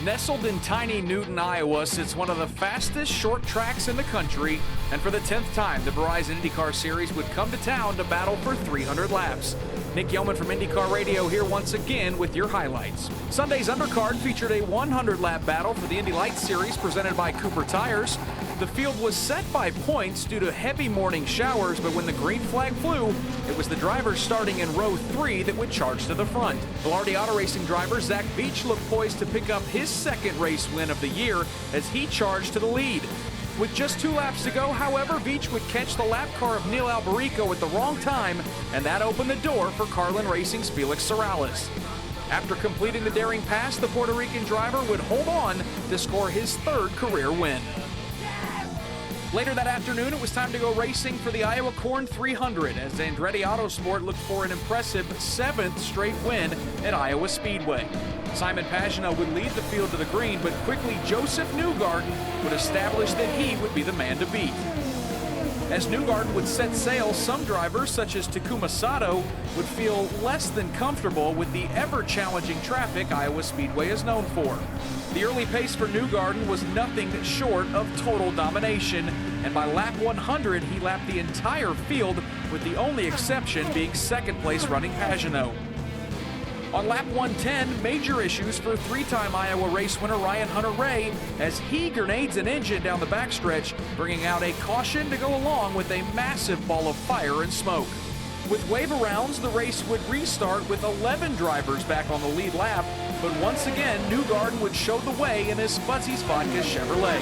Nestled in tiny Newton, Iowa, sits one of the fastest short tracks in the country, and for the 10th time, the Verizon IndyCar Series would come to town to battle for 300 laps. Nick Yeoman from IndyCar Radio here once again with your highlights. Sunday's undercard featured a 100-lap battle for the Indy Lights Series presented by Cooper Tires. The field was set by points due to heavy morning showers, but when the green flag flew, it was the drivers starting in row 3 that would charge to the front. Velarde Auto Racing driver Zach Veach looked poised to pick up his second race win of the year as he charged to the lead. With just 2 laps to go, however, Veach would catch the lap car of Neil Alberico at the wrong time, and that opened the door for Carlin Racing's Felix Sorales. After completing the daring pass, the Puerto Rican driver would hold on to score his 3rd career win. Later that afternoon, it was time to go racing for the Iowa Corn 300 as Andretti Autosport looked for an impressive 7th straight win at Iowa Speedway. Simon Pagenaud would lead the field to the green, but quickly Josef Newgarden would establish that he would be the man to beat. As Newgarden would set sail, some drivers, such as Takuma Sato, would feel less than comfortable with the ever-challenging traffic Iowa Speedway is known for. The early pace for Newgarden was nothing short of total domination, and by lap 100, he lapped the entire field, with the only exception being second-place running Pagenaud. On lap 110, major issues for 3-time Iowa race winner Ryan Hunter-Reay as he grenades an engine down the backstretch, bringing out a caution to go along with a massive ball of fire and smoke. With wave-arounds, the race would restart with 11 drivers back on the lead lap, but once again, Newgarden would show the way in his Fuzzy's Vodka Chevrolet.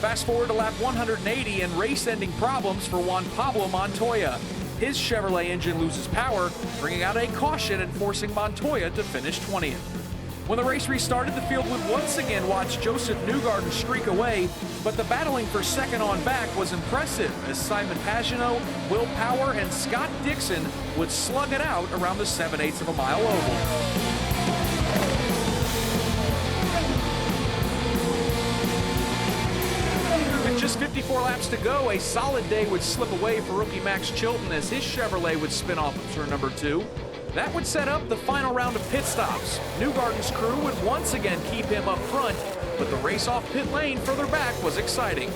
Fast forward to lap 180 and race-ending problems for Juan Pablo Montoya. His Chevrolet engine loses power, bringing out a caution and forcing Montoya to finish 20th. When the race restarted, the field would once again watch Josef Newgarden streak away, but the battling for second on back was impressive as Simon Pagenaud, Will Power, and Scott Dixon would slug it out around the 7/8 of a mile oval. Just 54 laps to go, a solid day would slip away for rookie Max Chilton as his Chevrolet would spin off of turn number 2. That would set up the final round of pit stops. Newgarden's crew would once again keep him up front, but the race off pit lane further back was exciting.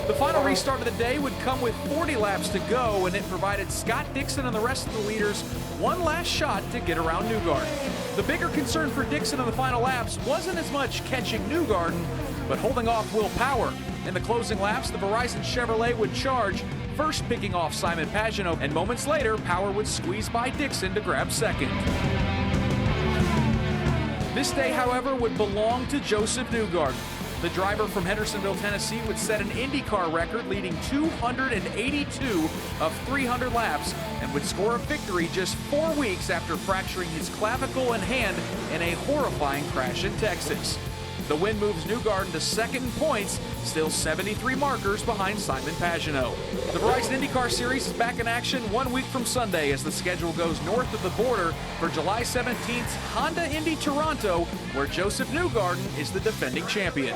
The final restart of the day would come with 40 laps to go, and it provided Scott Dixon and the rest of the leaders one last shot to get around Newgarden. The bigger concern for Dixon in the final laps wasn't as much catching Newgarden, but holding off Will Power. In the closing laps, the Verizon Chevrolet would charge, first picking off Simon Pagenaud, and moments later, Power would squeeze by Dixon to grab second. This day, however, would belong to Josef Newgarden. The driver from Hendersonville, Tennessee would set an IndyCar record, leading 282 of 300 laps, and would score a victory just 4 weeks after fracturing his clavicle and hand in a horrifying crash in Texas. The win moves Newgarden to second in points, still 73 markers behind Simon Pagenaud. The Verizon IndyCar Series is back in action 1 week from Sunday as the schedule goes north of the border for July 17th's Honda Indy Toronto, where Josef Newgarden is the defending champion.